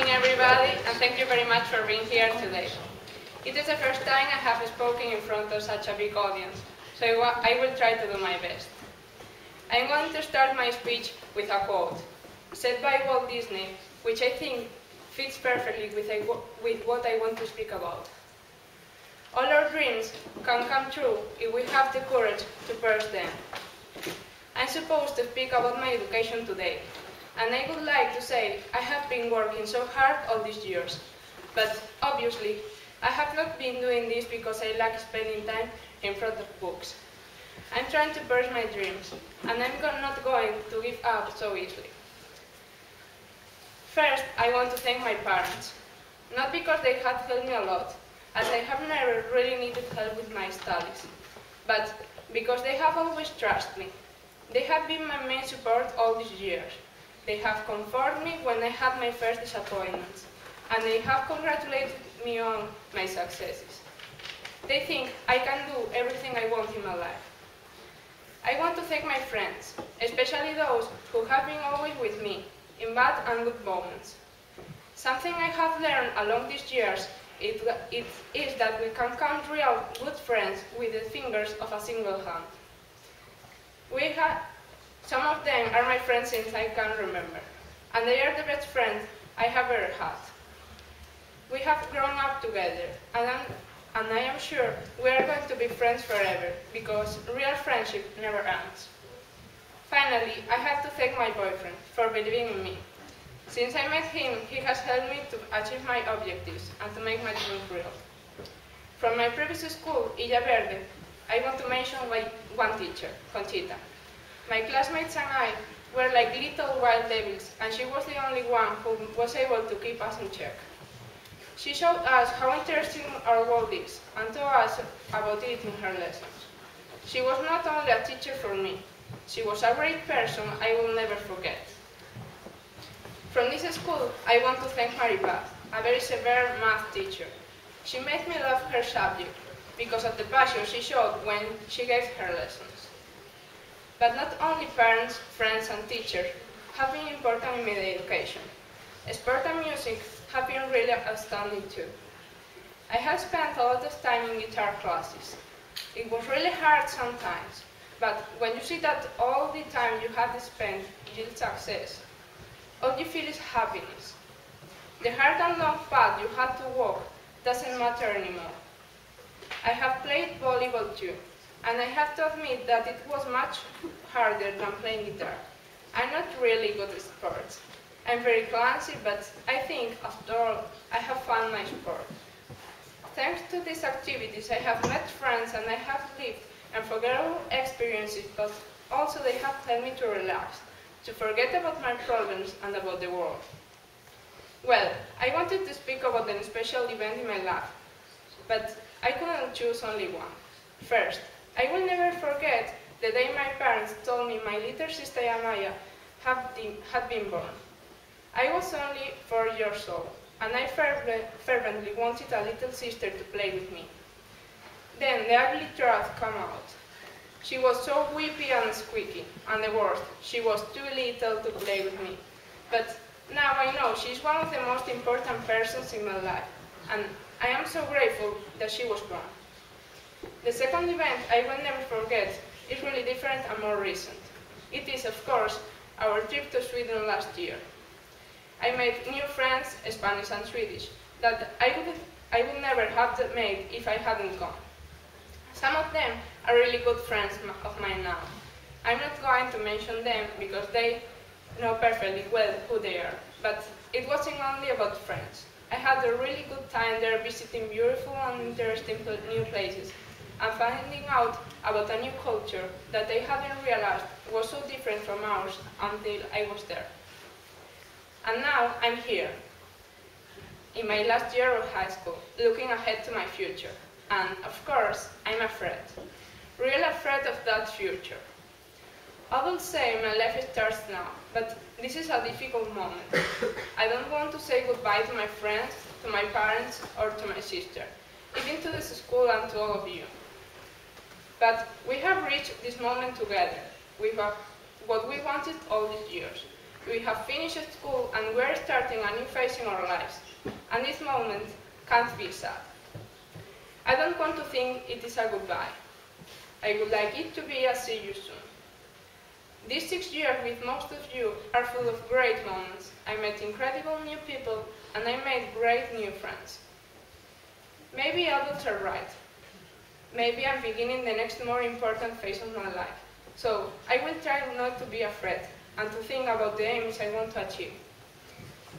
morning, everybody, and thank you very much for being here today. It is the first time I have spoken in front of such a big audience, so I will try to do my best. I'm going to start my speech with a quote, said by Walt Disney, which I think fits perfectly with what I want to speak about. All our dreams can come true if we have the courage to pursue them. I'm supposed to speak about my education today, and I would like to say I have been working so hard all these years, but obviously I have not been doing this because I like spending time in front of books. I'm trying to pursue my dreams, and I'm not going to give up so easily. First, I want to thank my parents, not because they have helped me a lot, as I have never really needed help with my studies, but because they have always trusted me. They have been my main support all these years. They have comforted me when I had my first disappointments, and they have congratulated me on my successes. They think I can do everything I want in my life. I want to thank my friends, especially those who have been always with me, in bad and good moments. Something I have learned along these years is that we can count real good friends with the fingers of a single hand. Some of them are my friends since I can remember, and they are the best friends I have ever had. We have grown up together, and I am sure we are going to be friends forever, because real friendship never ends. Finally, I have to thank my boyfriend for believing in me. Since I met him, he has helped me to achieve my objectives and to make my dreams real. From my previous school, Illa Verde, I want to mention one teacher, Conchita. My classmates and I were like little wild devils, and she was the only one who was able to keep us in check. She showed us how interesting our world is, and told us about it in her lessons. She was not only a teacher for me, she was a great person I will never forget. From this school, I want to thank Maribeth, a very severe math teacher. She made me love her subject, because of the passion she showed when she gave her lessons. But not only parents, friends, and teachers have been important in my education. Sport and music have been really outstanding too. I have spent a lot of time in guitar classes. It was really hard sometimes, but when you see that all the time you have spent yields success, all you feel is happiness. The hard and long path you had to walk doesn't matter anymore. I have played volleyball too, and I have to admit that it was much harder than playing guitar. I'm not really good at sports. I'm very clumsy, but I think, after all, I have found my sport. Thanks to these activities, I have met friends and I have lived unforgettable experiences, but also they have helped me to relax, to forget about my problems and about the world. Well, I wanted to speak about a special event in my life, but I couldn't choose only one. First, I will never forget the day my parents told me my little sister Amaya had been born. I was only 4 years old, and I fervently wanted a little sister to play with me. Then the ugly truth came out. She was so weepy and squeaky, and the worst, she was too little to play with me. But now I know she's one of the most important persons in my life, and I am so grateful that she was born. The second event I will never forget is really different and more recent. It is, of course, our trip to Sweden last year. I made new friends, Spanish and Swedish, that I would never have made if I hadn't gone. Some of them are really good friends of mine now. I'm not going to mention them because they know perfectly well who they are, but it wasn't only about friends. I had a really good time there visiting beautiful and interesting new places and finding out about a new culture that I hadn't realized was so different from ours until I was there. And now I'm here, in my last year of high school, looking ahead to my future. And, of course, I'm afraid. Really afraid of that future. I will say my life starts now, but this is a difficult moment. I don't want to say goodbye to my friends, to my parents, or to my sister, even to this school and to all of you. But we have reached this moment together. We have what we wanted all these years. We have finished school and we're starting a new phase in our lives. And this moment can't be sad. I don't want to think it is a goodbye. I would like it to be a see you soon. These 6 years with most of you are full of great moments. I met incredible new people and I made great new friends. Maybe adults are right. Maybe I'm beginning the next more important phase of my life. So I will try not to be afraid and to think about the aims I want to achieve.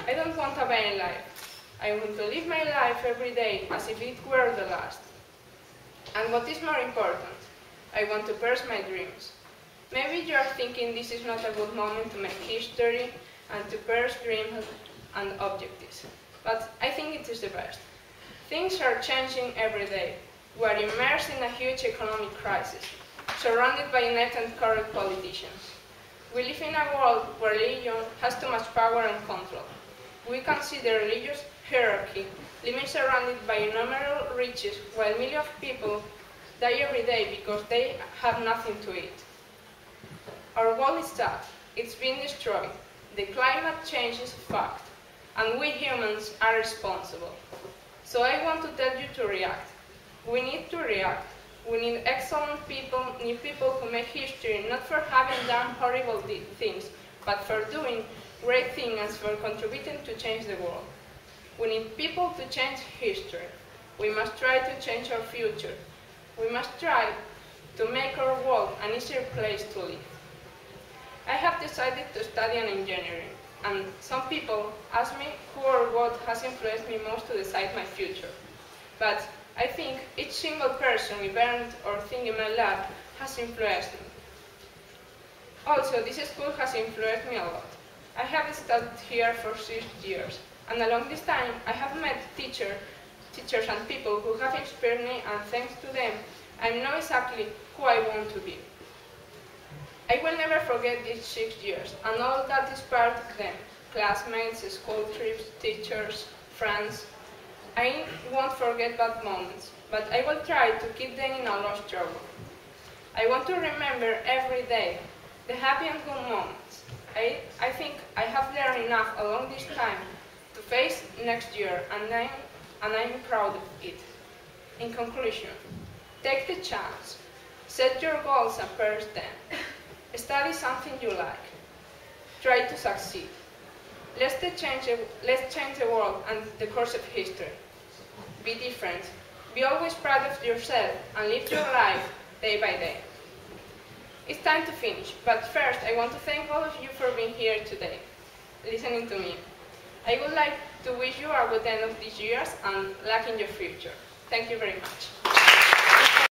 I don't want a vain life. I want to live my life every day as if it were the last. And what is more important, I want to pursue my dreams. Maybe you are thinking this is not a good moment to make history and to pursue dreams and objectives. But I think it is the best. Things are changing every day. We are immersed in a huge economic crisis, surrounded by inept and corrupt politicians. We live in a world where religion has too much power and control. We can see the religious hierarchy, living surrounded by innumerable riches, while millions of people die every day because they have nothing to eat. Our world is sad. It's been destroyed. The climate change is a fact, and we humans are responsible. So I want to tell you to react. We need to react. We need excellent people, new people who make history, not for having done horrible things, but for doing great things and for contributing to change the world. We need people to change history. We must try to change our future. We must try to make our world an easier place to live. I have decided to study engineering, and some people ask me who or what has influenced me most to decide my future. But I think each single person, event, or thing in my life has influenced me. Also, this school has influenced me a lot. I have studied here for 6 years, and along this time I have met teachers and people who have inspired me, and thanks to them, I know exactly who I want to be. I will never forget these 6 years, and all that inspired them, classmates, school trips, teachers, friends. I won't forget bad moments, but I will try to keep them in a lost trouble. I want to remember every day the happy and good moments. I think I have learned enough along this time to face next year, and I'm proud of it. In conclusion, take the chance. Set your goals and pursue them. Study something you like. Try to succeed. Let's change the world and the course of history. Be different. Be always proud of yourself and live your life day by day. It's time to finish, but first I want to thank all of you for being here today, listening to me. I would like to wish you a good end of these years and luck in your future. Thank you very much.